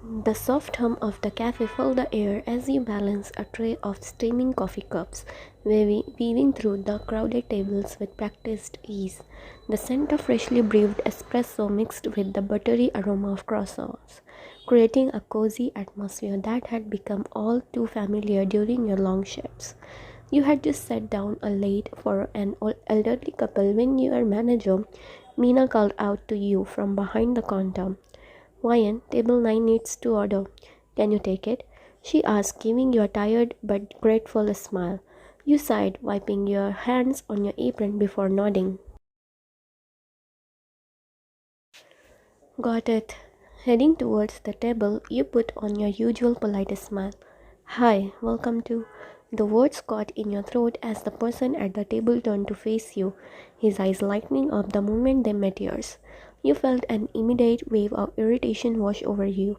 The soft hum of the cafe filled the air as you balanced a tray of steaming coffee cups, weaving through the crowded tables with practiced ease. The scent of freshly brewed espresso mixed with the buttery aroma of croissants, creating a cozy atmosphere that had become all too familiar during your long shifts. You had just sat down a late for an elderly couple when your manager, Mina, called out to you from behind the counter. Ryan, table 9 needs to order. Can you take it? She asked, giving you a tired but grateful smile. You sighed, wiping your hands on your apron before nodding. Got it. Heading towards the table, you put on your usual polite smile. Hi, welcome to. The words caught in your throat as the person at the table turned to face you, his eyes lighting up the moment they met yours. You felt an immediate wave of irritation wash over you,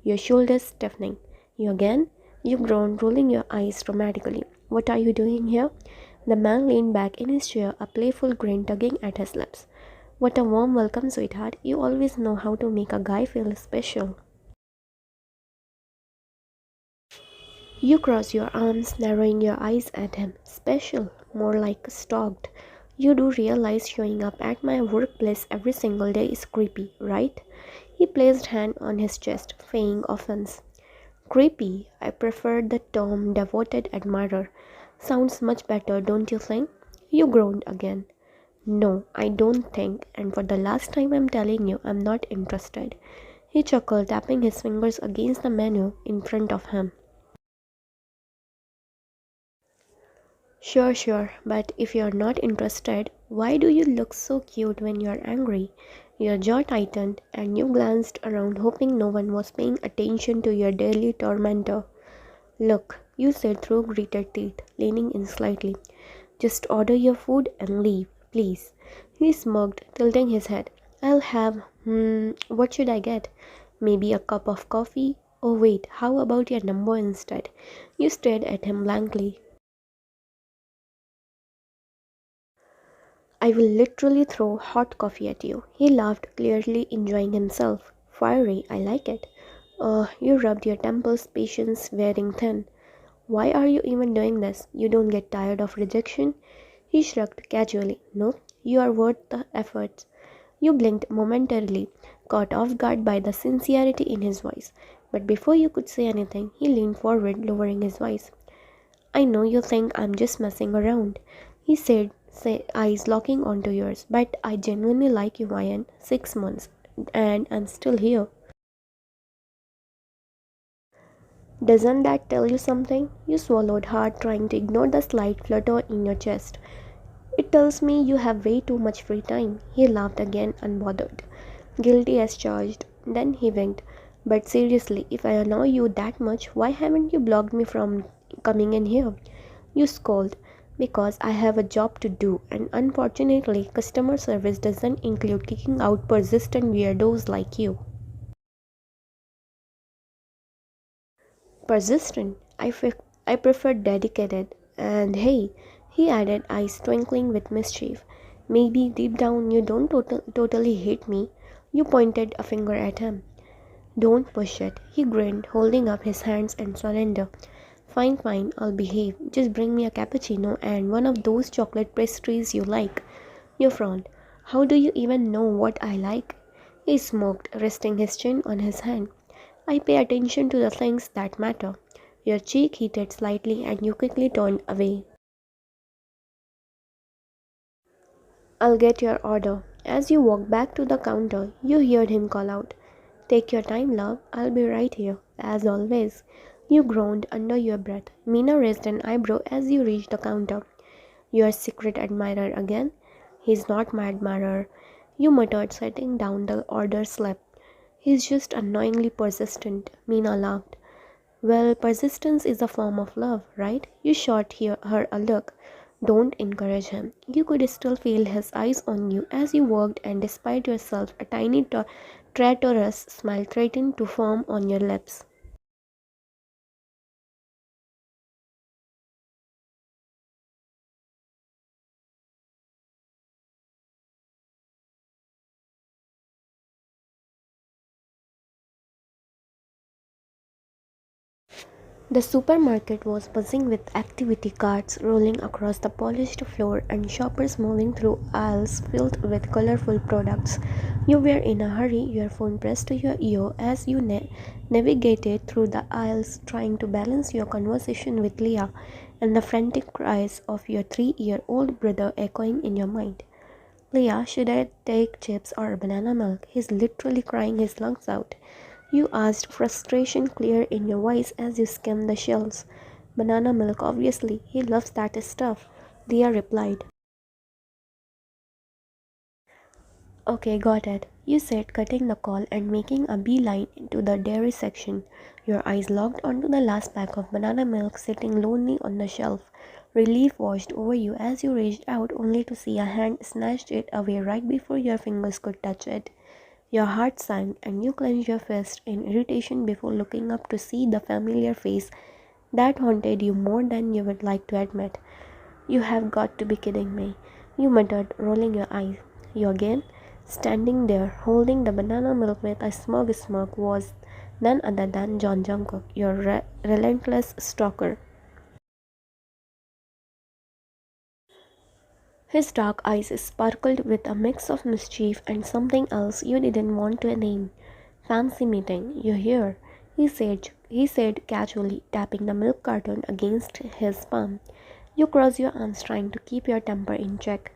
your shoulders stiffening. You again? You groaned, rolling your eyes dramatically. What are you doing here? The man leaned back in his chair, a playful grin tugging at his lips. What a warm welcome, sweetheart. You always know how to make a guy feel special. You cross your arms, narrowing your eyes at him. Special, more like stalked. You do realize showing up at my workplace every single day is creepy, right? He placed hand on his chest, feigning offense. Creepy, I prefer the term devoted admirer. Sounds much better, don't you think? You groaned again. No, I don't think, and for the last time I'm telling you, I'm not interested. He chuckled, tapping his fingers against the menu in front of him. Sure, but if you're not interested, why do you look so cute when you're angry? Your jaw tightened, and you glanced around, hoping no one was paying attention to your daily tormentor. Look, you said through gritted teeth, leaning in slightly. Just order your food and leave, please. He smirked, tilting his head. I'll have, what should I get? Maybe a cup of coffee? Oh wait, how about your number instead? You stared at him blankly. I will literally throw hot coffee at you. He laughed, clearly enjoying himself. Fiery, I like it. You rubbed your temples, patience wearing thin. Why are you even doing this? You don't get tired of rejection? He shrugged casually. No, you are worth the effort. You blinked momentarily, caught off guard by the sincerity in his voice. But before you could say anything, he leaned forward, lowering his voice. I know you think I'm just messing around, he said, eyes locking onto yours. But I genuinely like you, Ryan. 6 months, and I'm still here. Doesn't that tell you something? You swallowed hard, trying to ignore the slight flutter in your chest. It tells me you have way too much free time. He laughed again, unbothered. Guilty as charged. Then he winked. But seriously, if I annoy you that much, why haven't you blocked me from coming in here? You scold. Because I have a job to do, and unfortunately, customer service doesn't include kicking out persistent weirdos like you. Persistent. I prefer dedicated. And hey, he added, eyes twinkling with mischief. Maybe deep down you don't totally hate me. You pointed a finger at him. Don't push it. He grinned, holding up his hands in surrender. Fine, I'll behave. Just bring me a cappuccino and one of those chocolate pastries you like. You frowned. How do you even know what I like? He smoked, resting his chin on his hand. I pay attention to the things that matter. Your cheek heated slightly and you quickly turned away. I'll get your order. As you walk back to the counter, you heard him call out, Take your time, love. I'll be right here, as always. You groaned under your breath. Mina raised an eyebrow as you reached the counter. Your secret admirer again? He's not my admirer. You muttered, setting down the order slip. He's just annoyingly persistent. Mina laughed. Well, persistence is a form of love, right? You shot her a look. Don't encourage him. You could still feel his eyes on you as you worked, and despite yourself, a tiny traitorous smile threatened to form on your lips. The supermarket was buzzing with activity carts rolling across the polished floor and shoppers moving through aisles filled with colorful products. You were in a hurry, your phone pressed to your ear as you navigated through the aisles, trying to balance your conversation with Leah and the frantic cries of your 3-year-old brother echoing in your mind. Leah, should I take chips or banana milk? He's literally crying his lungs out. You asked, frustration clear in your voice as you skimmed the shelves. Banana milk, obviously. He loves that stuff. Leah replied. Okay, got it. You said, cutting the call and making a beeline into the dairy section. Your eyes locked onto the last pack of banana milk sitting lonely on the shelf. Relief washed over you as you reached out only to see a hand snatch it away right before your fingers could touch it. Your heart sank and you clenched your fist in irritation before looking up to see the familiar face that haunted you more than you would like to admit. You have got to be kidding me, you muttered, rolling your eyes. You again? Standing there, holding the banana milk with a smug smirk, was none other than John Jungkook, your relentless stalker. His dark eyes sparkled with a mix of mischief and something else you didn't want to name. Fancy meeting, you hear? He said casually, tapping the milk carton against his palm. You cross your arms trying to keep your temper in check.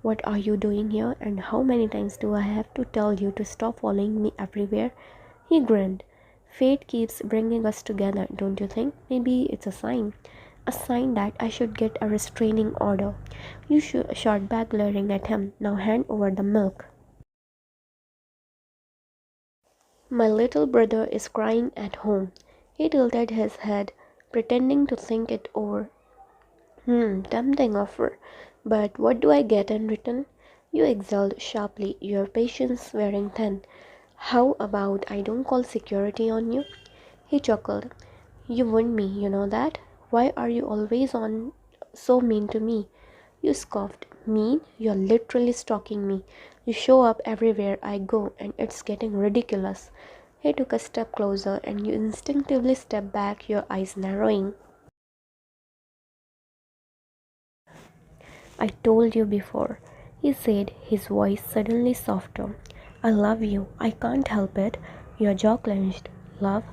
What are you doing here, and how many times do I have to tell you to stop following me everywhere? He grinned. Fate keeps bringing us together, don't you think? Maybe it's a sign. A sign that I should get a restraining order. You shot back, glaring at him. Now hand over the milk. My little brother is crying at home. He tilted his head, pretending to think it over. Tempting offer. But what do I get in return? You exhaled sharply, your patience wearing thin. How about I don't call security on you? He chuckled. You wound me, you know that? Why are you always on so mean to me? You scoffed. Mean? You're literally stalking me. You show up everywhere I go and it's getting ridiculous. He took a step closer and you instinctively stepped back, your eyes narrowing. I told you before, he said, his voice suddenly softer. I love you. I can't help it. Your jaw clenched. Love?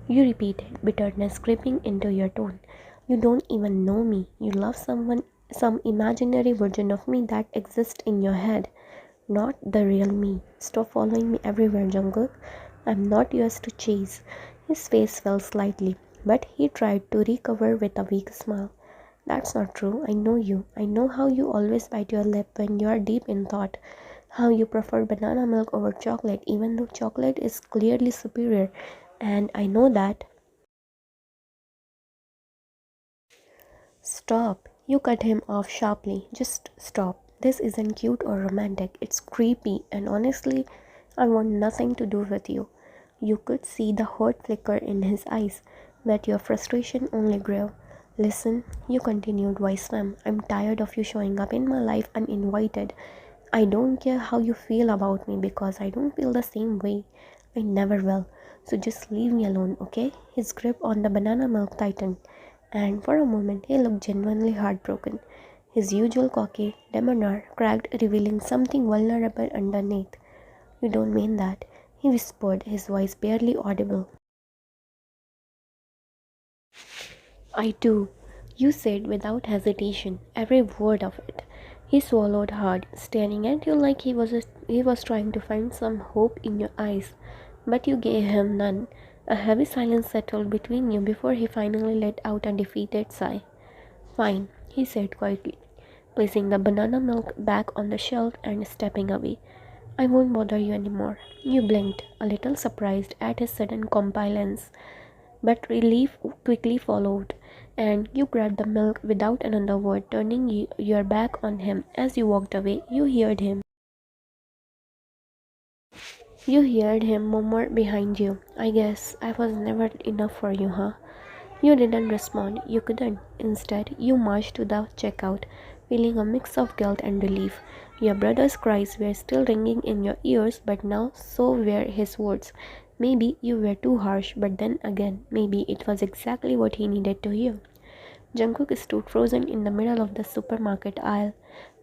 You repeated, bitterness creeping into your tone. You don't even know me. You love someone, some imaginary version of me that exists in your head, not the real me. Stop following me everywhere, Jungkook. I'm not yours to chase. His face fell slightly, but he tried to recover with a weak smile. That's not true. I know you. I know how you always bite your lip when you are deep in thought. How you prefer banana milk over chocolate, even though chocolate is clearly superior. And I know that. Stop. You cut him off sharply. Just stop. This isn't cute or romantic. It's creepy, and honestly, I want nothing to do with you. You could see the hurt flicker in his eyes, but your frustration only grew. Listen, you continued, wise ma'am. I'm tired of you showing up in my life uninvited. I don't care how you feel about me because I don't feel the same way. I never will. So just leave me alone, okay? His grip on the banana milk tightened, and for a moment he looked genuinely heartbroken. His usual cocky demeanor cracked, revealing something vulnerable underneath. You don't mean that, he whispered, his voice barely audible. I do, you said without hesitation, every word of it. He swallowed hard, staring at you like he was trying to find some hope in your eyes, but you gave him none. A heavy silence settled between you before he finally let out a defeated sigh. Fine, he said quietly, placing the banana milk back on the shelf and stepping away. I won't bother you anymore. You blinked, a little surprised at his sudden compliance, but relief quickly followed, and you grabbed the milk without another word, turning your back on him as you walked away. You heard him murmur behind you. I guess I was never enough for you, huh? You didn't respond. You couldn't. Instead, you marched to the checkout, feeling a mix of guilt and relief. Your brother's cries were still ringing in your ears, but now so were his words. Maybe you were too harsh, but then again, maybe it was exactly what he needed to hear. Jungkook stood frozen in the middle of the supermarket aisle,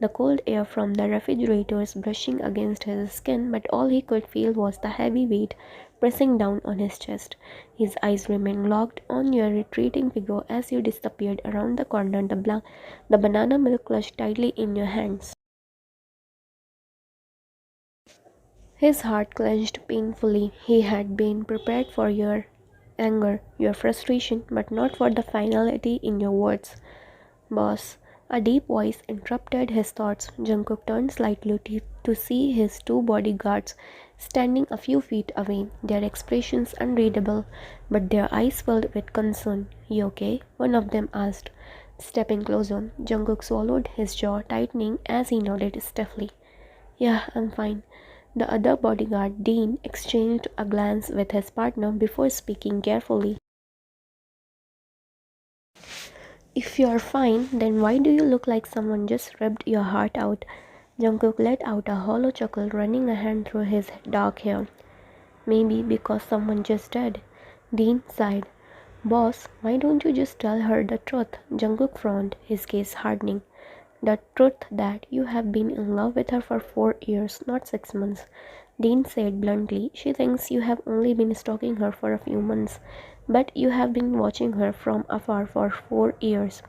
the cold air from the refrigerators brushing against his skin, but all he could feel was the heavy weight pressing down on his chest. His eyes remained locked on your retreating figure as you disappeared around the corner, the banana milk clutched tightly in your hands. His heart clenched painfully. He had been prepared for your anger, your frustration, but not for the finality in your words. Boss, a deep voice interrupted his thoughts. Jungkook turned slightly to see his two bodyguards standing a few feet away, their expressions unreadable, but their eyes filled with concern. You okay? One of them asked. Stepping closer, Jungkook swallowed, his jaw tightening as he nodded stiffly. Yeah, I'm fine. The other bodyguard, Dean, exchanged a glance with his partner before speaking carefully. If you're fine, then why do you look like someone just ripped your heart out? Jungkook let out a hollow chuckle, running a hand through his dark hair. Maybe because someone just did. Dean sighed. Boss, why don't you just tell her the truth? Jungkook frowned, his gaze hardening. The truth that you have been in love with her for 4 years, not 6 months. Dean said bluntly, she thinks you have only been stalking her for a few months, but you have been watching her from afar for 4 years.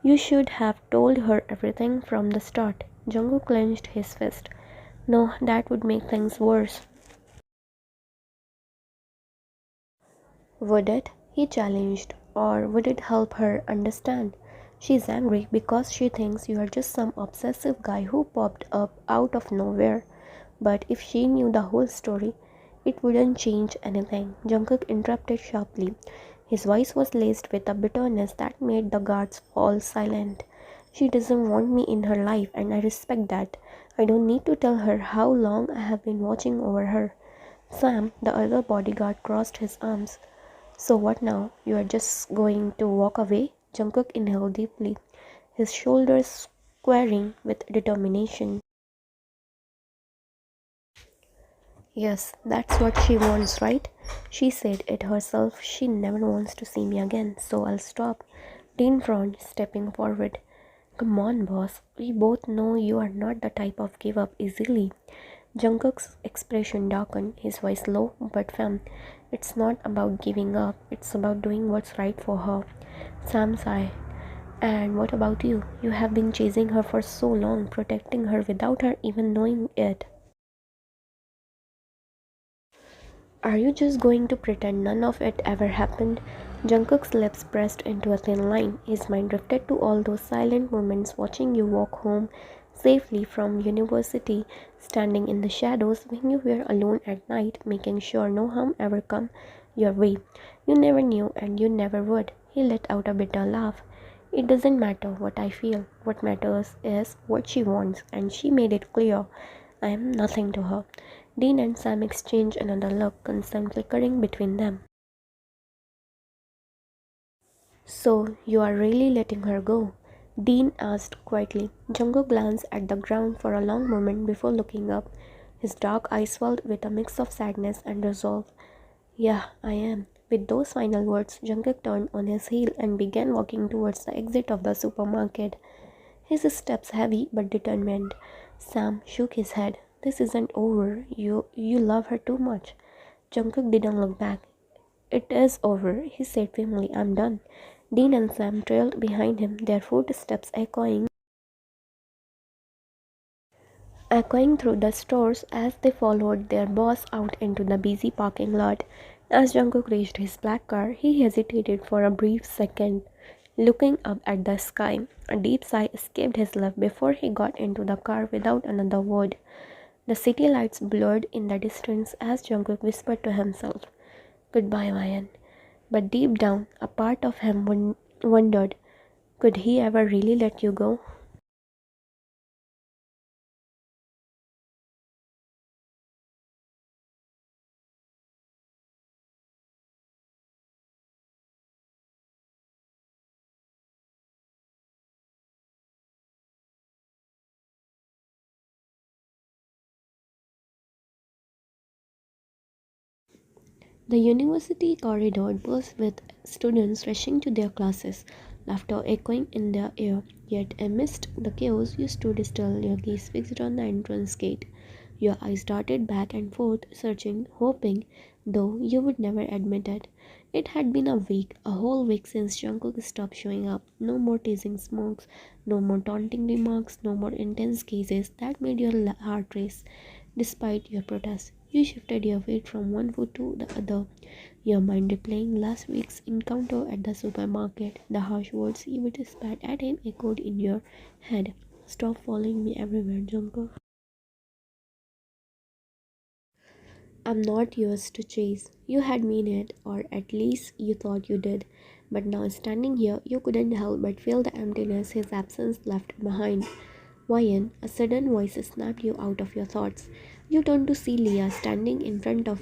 You should have told her everything from the start. Jungkook clenched his fist. No, that would make things worse. Would it? He challenged. Or would it help her understand? She's angry because she thinks you are just some obsessive guy who popped up out of nowhere. But if she knew the whole story, it wouldn't change anything. Jungkook interrupted sharply. His voice was laced with a bitterness that made the guards fall silent. She doesn't want me in her life, and I respect that. I don't need to tell her how long I have been watching over her. Sam, the other bodyguard, crossed his arms. So what now? You are just going to walk away? Jungkook inhaled deeply, his shoulders squaring with determination. Yes, that's what she wants, right? She said it herself. She never wants to see me again, so I'll stop. Dean frowned, stepping forward. Come on, boss. We both know you are not the type of give up easily. Jungkook's expression darkened, his voice low but firm. It's not about giving up, it's about doing what's right for her. Sam sighed. And what about you? You have been chasing her for so long, protecting her without her even knowing it. Are you just going to pretend none of it ever happened? Jungkook's lips pressed into a thin line. His mind drifted to all those silent moments watching you walk home safely from university, standing in the shadows when you were alone at night, making sure no harm ever come your way. You never knew and you never would. He let out a bitter laugh. It doesn't matter what I feel. What matters is what she wants, and she made it clear. I am nothing to her. Dean and Sam exchanged another look, concern flickering between them. So, you are really letting her go? Dean asked quietly. Jungkook glanced at the ground for a long moment before looking up, his dark eyes filled with a mix of sadness and resolve. Yeah, I am. With those final words, Jungkook turned on his heel and began walking towards the exit of the supermarket, his steps heavy but determined. Sam shook his head. This isn't over. You love her too much. Jungkook didn't look back. It is over, he said firmly. I'm done. Dean and Sam trailed behind him, their footsteps echoing through the stores as they followed their boss out into the busy parking lot. As Jungkook reached his black car, he hesitated for a brief second, looking up at the sky. A deep sigh escaped his lips before he got into the car without another word. The city lights blurred in the distance as Jungkook whispered to himself, Goodbye, Ryan. But deep down, a part of him wondered, could he ever really let you go? The university corridor buzzed with students rushing to their classes, laughter echoing in the air. Yet, amidst the chaos, you stood still, your gaze fixed on the entrance gate. Your eyes darted back and forth, searching, hoping, though you would never admit it. It had been a week, a whole week since Jungkook stopped showing up. No more teasing smokes, no more taunting remarks, no more intense cases that made your heart race. Despite your protests, you shifted your weight from one foot to the other, your mind replaying last week's encounter at the supermarket. The harsh words you would spat at him echoed in your head. Stop following me everywhere, Jungkook. I'm not yours to chase. You had mean it, or at least you thought you did. But now standing here, you couldn't help but feel the emptiness his absence left behind. Wyan, a sudden voice snapped you out of your thoughts. You turned to see Leah standing in front of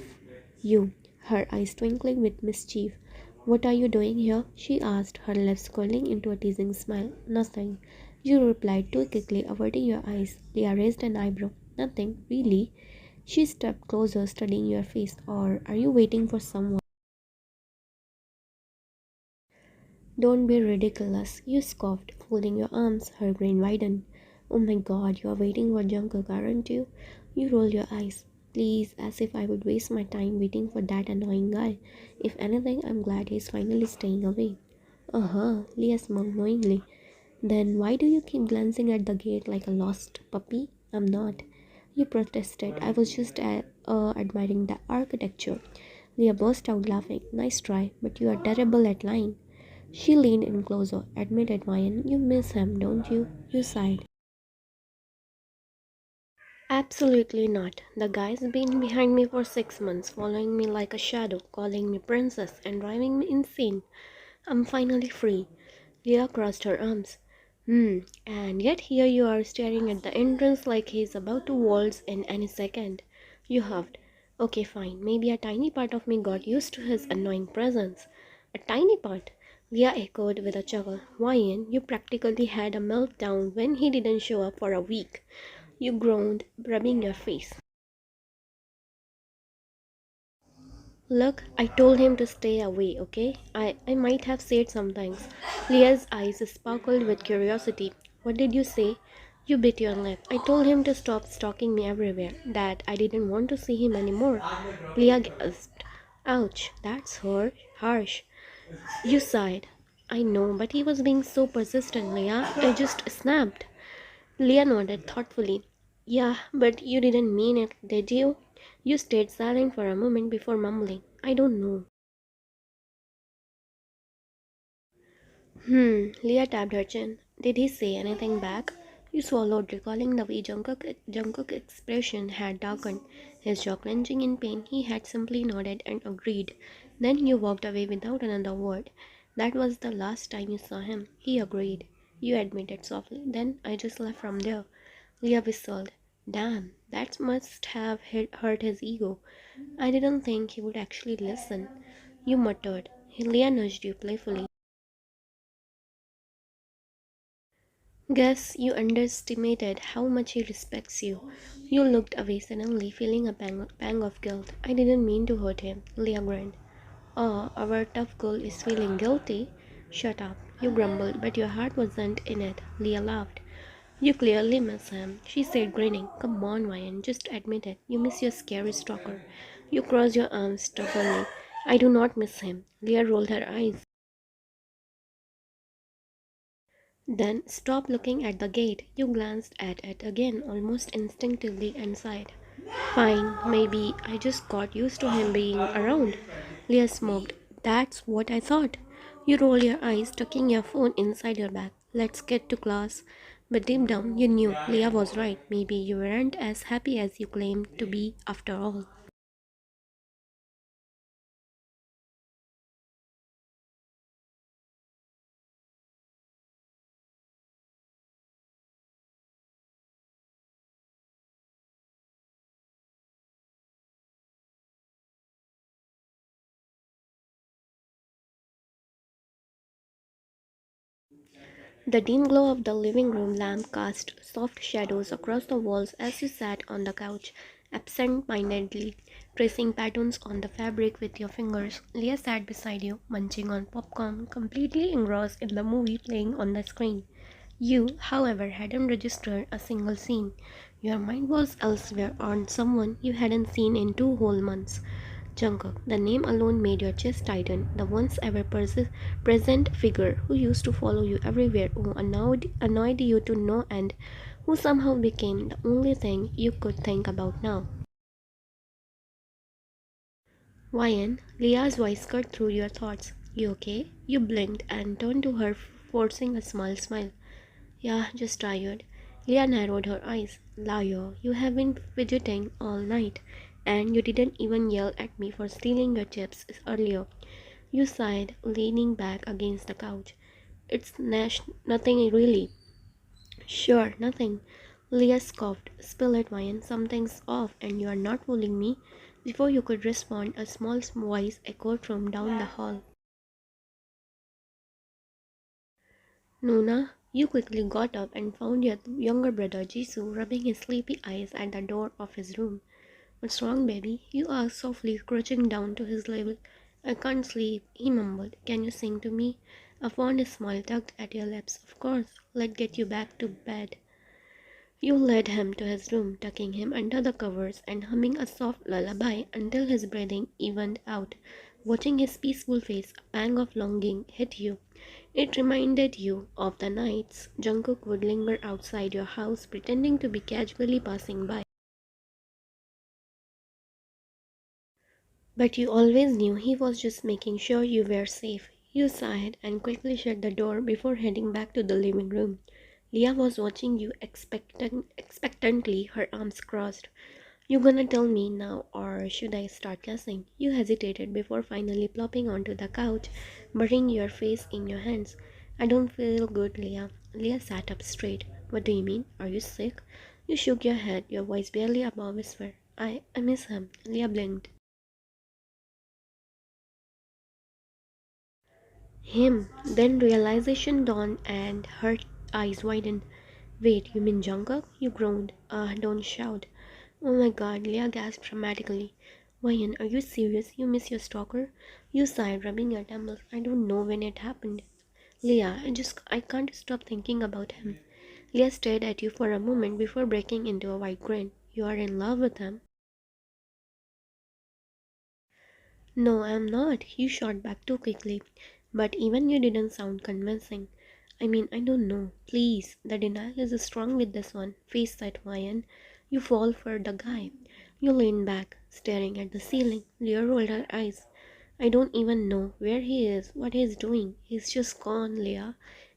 you, her eyes twinkling with mischief. What are you doing here? She asked, her lips curling into a teasing smile. Nothing. You replied too quickly, averting your eyes. Leah raised an eyebrow. Nothing, really? She stepped closer, studying your face. Or are you waiting for someone? Don't be ridiculous, you scoffed, folding your arms. Her grin widened. Oh my god, you are waiting for Jungkook, aren't you? You rolled your eyes. Please, as if I would waste my time waiting for that annoying guy. If anything, I'm glad he's finally staying away. Uh-huh, Leah smiled knowingly. Then why do you keep glancing at the gate like a lost puppy? I'm not. You protested. I was just admiring the architecture. Leah burst out laughing. Nice try, but you are terrible at lying. She leaned in closer. Admitted, Ryan, you miss him, don't you? You sighed. Absolutely not. The guy's been behind me for 6 months, following me like a shadow, calling me princess, and driving me insane. I'm finally free. Leah crossed her arms. And yet here you are staring at the entrance like he's about to waltz in any second. You huffed. Okay, fine. Maybe a tiny part of me got used to his annoying presence. A tiny part? Leah echoed with a chuckle. Ryan, you practically had a meltdown when he didn't show up for a week. You groaned, rubbing your face. Look, I told him to stay away, okay? I might have said some things. Leah's eyes sparkled with curiosity. What did you say? You bit your lip. I told him to stop stalking me everywhere, that I didn't want to see him anymore. Leah gasped. Ouch, that's harsh. You sighed. I know, but he was being so persistent, Leah. I just snapped. Leah nodded thoughtfully. Yeah, but you didn't mean it, did you? You stayed silent for a moment before mumbling. I don't know. Leah tapped her chin. Did he say anything back? You swallowed, recalling the way Jungkook's expression had darkened. His jaw clenching in pain, he had simply nodded and agreed. Then you walked away without another word. That was the last time you saw him. He agreed. You admitted softly. Then I just left from there. Leah whistled. Damn, that must have hurt his ego. I didn't think he would actually listen. You muttered. Leah nudged you playfully. Guess you underestimated how much he respects you. You looked away suddenly, feeling a pang of guilt. I didn't mean to hurt him. Leah grinned. Oh, our tough girl is feeling guilty? Shut up. You grumbled, but your heart wasn't in it. Leah laughed. You clearly miss him, she said, grinning. Come on, Ryan, just admit it. You miss your scary stalker. You crossed your arms stubbornly. I do not miss him. Leah rolled her eyes. Then stop looking at the gate. You glanced at it again, almost instinctively, and sighed. Fine, maybe I just got used to him being around. Leah smoked. That's what I thought. You roll your eyes, tucking your phone inside your bag. Let's get to class. But deep down, you knew Leah was right. Maybe you weren't as happy as you claimed to be after all. The dim glow of the living room lamp cast soft shadows across the walls as you sat on the couch, absent mindedly. tracing patterns on the fabric with your fingers. Leah sat beside you, munching on popcorn, completely engrossed in the movie playing on the screen. You, however, hadn't registered a single scene. Your mind was elsewhere on someone you hadn't seen in 2 whole months. Jungkook, the name alone made your chest tighten. The once ever present figure who used to follow you everywhere, who annoyed you to no end, who somehow became the only thing you could think about now. Ryan, Leah's voice cut through your thoughts. You okay? You blinked and turned to her, forcing a smile. Yeah, just tired. Leah narrowed her eyes. Liar, you have been fidgeting all night, and you didn't even yell at me for stealing your chips earlier. You sighed, leaning back against the couch. It's nothing really. Sure, nothing. Leah scoffed. Spill it, Ryan. Something's off, and you are not fooling me. Before you could respond, a small voice echoed from down the hall. Nuna, you quickly got up and found your younger brother Jisoo rubbing his sleepy eyes at the door of his room. What's wrong, baby? You asked softly, crouching down to his level. I can't sleep, he mumbled. Can you sing to me? A fond smile tugged at your lips. Of course, let's get you back to bed. You led him to his room, tucking him under the covers and humming a soft lullaby until his breathing evened out. Watching his peaceful face, a pang of longing hit you. It reminded you of the nights Jungkook would linger outside your house, pretending to be casually passing by. But you always knew he was just making sure you were safe. You sighed and quickly shut the door before heading back to the living room. Leah was watching you expectantly, her arms crossed. You gonna tell me now, or should I start guessing? You hesitated before finally plopping onto the couch, burying your face in your hands. I don't feel good, Leah. Leah sat up straight. What do you mean? Are you sick? You shook your head, your voice barely above a whisper. I miss him. Leah blinked. Him. Then realization dawned and her eyes widened. Wait, you mean Jungkook? You groaned. Don't shout. Oh my god, Leah gasped dramatically. Ryan, are you serious? You miss your stalker? You sighed, rubbing your temples. I don't know when it happened. Leah, I can't stop thinking about him. Leah stared at you for a moment before breaking into a wide grin. You are in love with him? No, I'm not, you shot back too quickly. But even you didn't sound convincing. I mean, I don't know. Please, the denial is strong with this one. Face that, Ryan. You fall for the guy. You lean back, staring at the ceiling. Leah rolled her eyes. I don't even know where he is, what he's doing. He's just gone, Leah.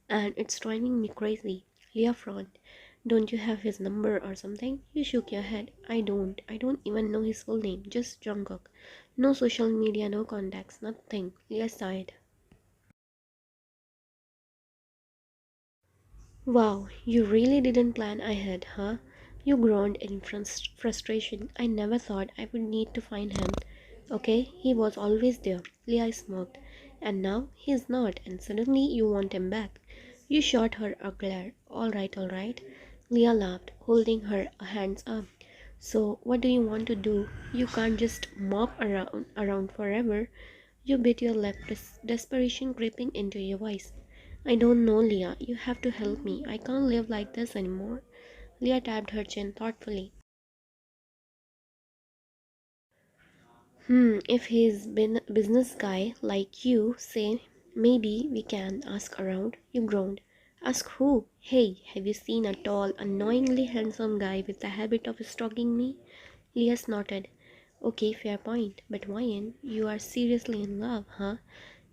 And it's driving me crazy. Leah frowned. Don't you have his number or something? You shook your head. I don't. I don't even know his full name. Just Jungkook. No social media, no contacts, nothing. Leah sighed. Wow, you really didn't plan ahead, huh? You groaned in frustration. I never thought I would need to find him. Okay, he was always there. Leah smoked. And now he's not, and suddenly you want him back. You shot her a glare. All right. Leah laughed, holding her hands up. So, what do you want to do? You can't just mop around forever. You bit your lip, desperation creeping into your voice. I don't know, Leah. You have to help me. I can't live like this anymore. Leah tapped her chin thoughtfully. If he's been a business guy like you say, maybe we can ask around. You groaned. Ask who? Hey, have you seen a tall, annoyingly handsome guy with the habit of stalking me? Leah snorted. Okay, fair point. But Ryan, you are seriously in love, huh?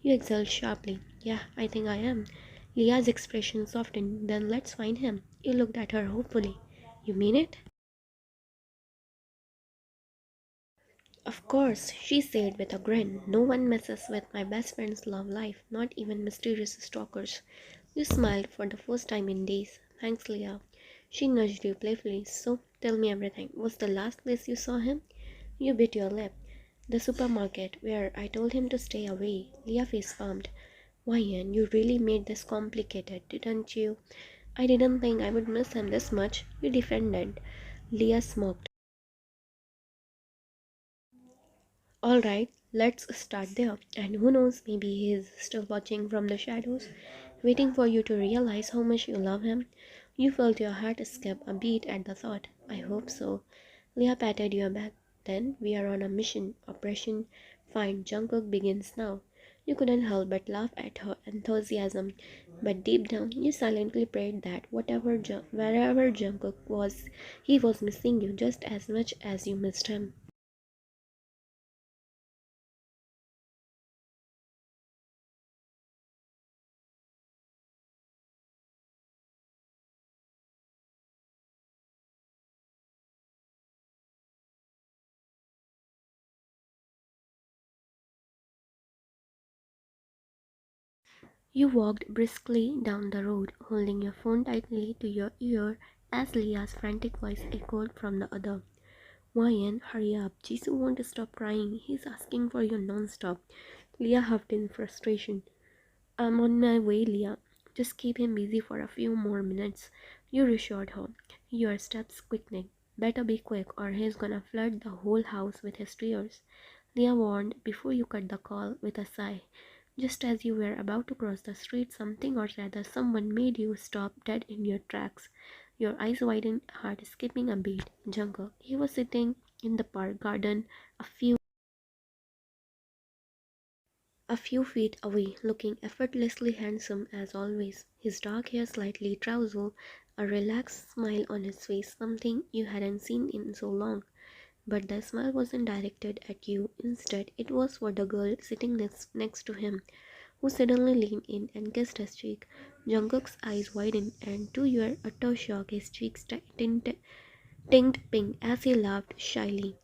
You exhaled sharply. Yeah, I think I am. Leah's expression softened. Then let's find him. You looked at her hopefully. You mean it? Of course, she said with a grin. No one messes with my best friend's love life, not even mysterious stalkers. You smiled for the first time in days. Thanks, Leah. She nudged you playfully. So, tell me everything. Was the last place you saw him? You bit your lip. The supermarket, where I told him to stay away. Leah face palmed. Ryan, you really made this complicated, didn't you? I didn't think I would miss him this much. You defended. Leah smoked. Alright, let's start there. And who knows, maybe he's still watching from the shadows, waiting for you to realize how much you love him. You felt your heart skip a beat at the thought. I hope so. Leah patted your back. Then we are on a mission. Operation Find Jungkook begins now. You couldn't help but laugh at her enthusiasm, but deep down you silently prayed that wherever Jungkook was, he was missing you just as much as you missed him. You walked briskly down the road, holding your phone tightly to your ear as Leah's frantic voice echoed from the other. Ryan, hurry up. Jisoo won't stop crying. He's asking for you non-stop. Leah huffed in frustration. I'm on my way, Leah. Just keep him busy for a few more minutes. You reassured her, your steps quickening. Better be quick or he's gonna flood the whole house with his tears. Leah warned before you cut the call with a sigh. Just as you were about to cross the street, something or rather someone made you stop dead in your tracks. Your eyes widened, heart skipping a beat. Jungkook. He was sitting in the park garden a few feet away, looking effortlessly handsome as always. His dark hair slightly tousled, a relaxed smile on his face, something you hadn't seen in so long. But the smile wasn't directed at you. Instead, it was for the girl sitting next to him, who suddenly leaned in and kissed his cheek. Jungkook's eyes widened, and to your utter shock, his cheeks tinged pink as he laughed shyly.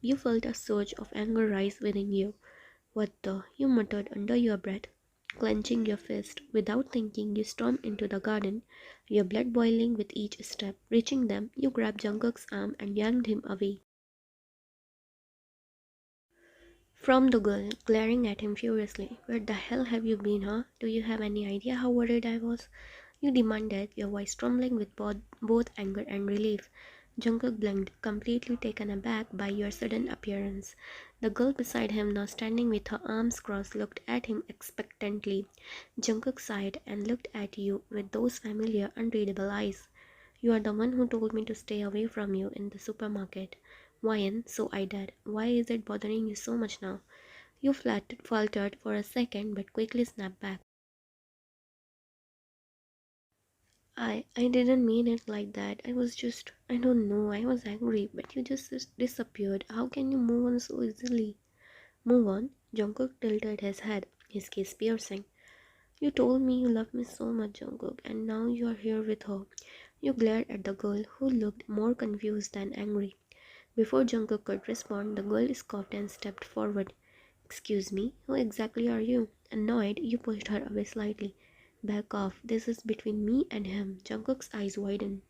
You felt a surge of anger rise within you. What the? You muttered under your breath, clenching your fist. Without thinking, you stormed into the garden, your blood boiling with each step. Reaching them, you grabbed Jungkook's arm and yanked him away from the girl, glaring at him furiously. Where the hell have you been, huh? Do you have any idea how worried I was? You demanded, your voice trembling with both anger and relief. Jungkook blinked, completely taken aback by your sudden appearance. The girl beside him, now standing with her arms crossed, looked at him expectantly. Jungkook sighed and looked at you with those familiar, unreadable eyes. You are the one who told me to stay away from you in the supermarket. Why? So I did. Why is it bothering you so much now? You faltered for a second but quickly snapped back. I didn't mean it like that. I don't know, I was angry, but you just disappeared. How can you move on so easily? Move on? Jungkook tilted his head, his gaze piercing. You told me you loved me so much, Jungkook, and now you are here with her. You glared at the girl, who looked more confused than angry. Before Jungkook could respond, the girl scoffed and stepped forward. Excuse me, who exactly are you? Annoyed, you pushed her away slightly. Back off, this is between me and him. Jungkook's eyes widened.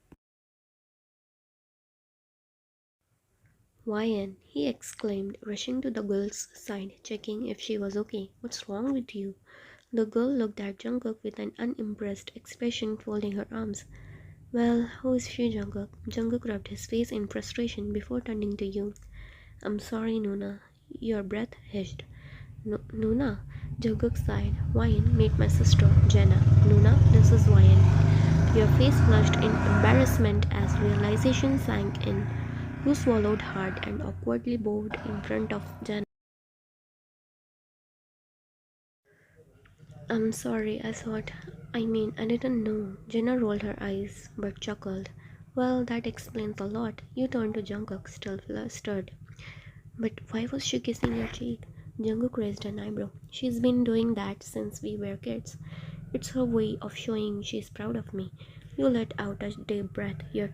Wyan, he exclaimed, rushing to the girl's side, checking if she was okay. What's wrong with you? The girl looked at Jungkook with an unimpressed expression, folding her arms. Well, who is she, Jungkook? Jungkook rubbed his face in frustration before turning to you. I'm sorry, Nuna. Your breath hissed. No, Nuna. Jungkook sighed. Wyan, meet my sister, Jenna. Nuna, this is Wyan. Your face flushed in embarrassment as realization sank in. You swallowed hard and awkwardly bowed in front of Jenna. I'm sorry, I didn't know. Jenna rolled her eyes, but chuckled. Well, that explains a lot. You turned to Jungkook, still flustered. But why was she kissing your cheek? Jungkook raised an eyebrow. She's been doing that since we were kids. It's her way of showing she's proud of me. You let out a deep breath, your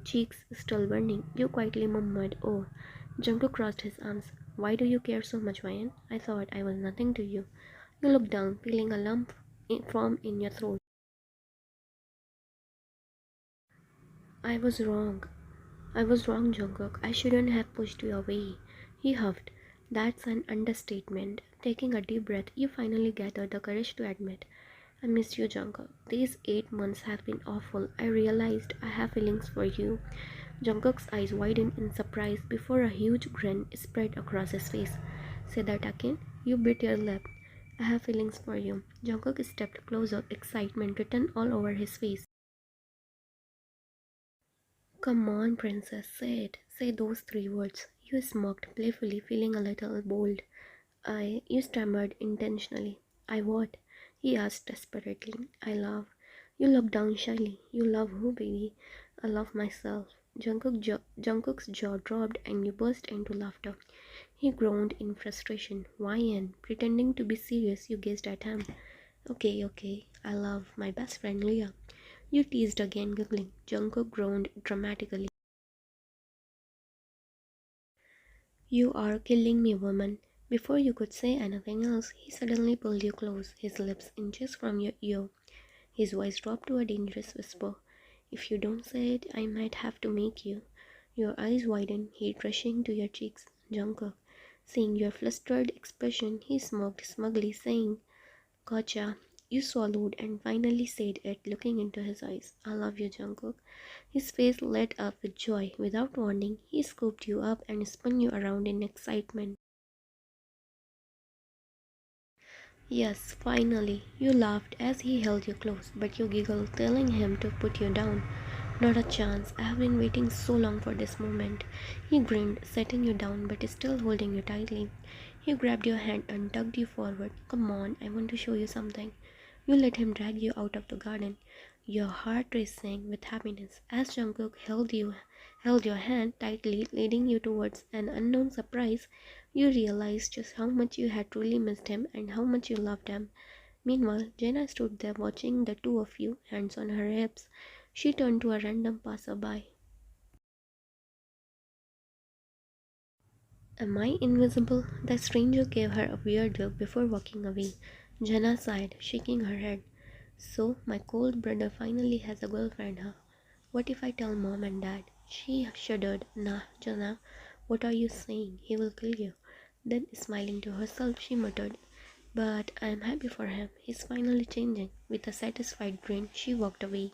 cheeks still burning. You quietly murmured, oh. Jungkook crossed his arms. Why do you care so much, Ryan? I thought I was nothing to you. You looked down, feeling a lump form in your throat. I was wrong. I was wrong, Jungkook. I shouldn't have pushed you away. He huffed. That's an understatement. Taking a deep breath, you finally gathered the courage to admit. I miss you, Jungkook. These 8 months have been awful. I realized I have feelings for you. Jungkook's eyes widened in surprise before a huge grin spread across his face. Say that again. You bit your lip. I have feelings for you. Jungkook stepped closer, excitement written all over his face. Come on, princess, say it. Say those three words. You smirked playfully, feeling a little bold. You stammered intentionally. I what? He asked desperately. I love. You looked down shyly. You love who, baby? I love myself. Jungkook's jaw dropped and you burst into laughter. He groaned in frustration. Why, Ian? Pretending to be serious, you gazed at him. Okay, okay. I love my best friend Leah. You teased again, giggling. Jungkook groaned dramatically. You are killing me, woman. Before you could say anything else, he suddenly pulled you close, his lips inches from your ear. His voice dropped to a dangerous whisper. If you don't say it, I might have to make you. Your eyes widened, heat rushing to your cheeks. Jungkook, seeing your flustered expression, he smirked smugly, saying, Gotcha. You swallowed and finally said it, looking into his eyes. I love you, Jungkook. His face lit up with joy. Without warning, he scooped you up and spun you around in excitement. Yes, finally. You laughed as he held you close, but you giggled, telling him to put you down. Not a chance. I have been waiting so long for this moment. He grinned, setting you down, but still holding you tightly. He grabbed your hand and tugged you forward. Come on, I want to show you something. You let him drag you out of the garden, your heart racing with happiness, as Jungkook held your hand tightly, leading you towards an unknown surprise. You realized just how much you had truly missed him and how much you loved him. Meanwhile, Jenna stood there watching the two of you, hands on her hips. She turned to a random passerby. Am I invisible? The stranger gave her a weird look before walking away. Jenna sighed, shaking her head. So, my cold brother finally has a girlfriend, huh? What if I tell mom and dad? She shuddered. Nah, Jenna, what are you saying? He will kill you. Then, smiling to herself, she muttered, but I am happy for him. He's finally changing. With a satisfied grin, she walked away.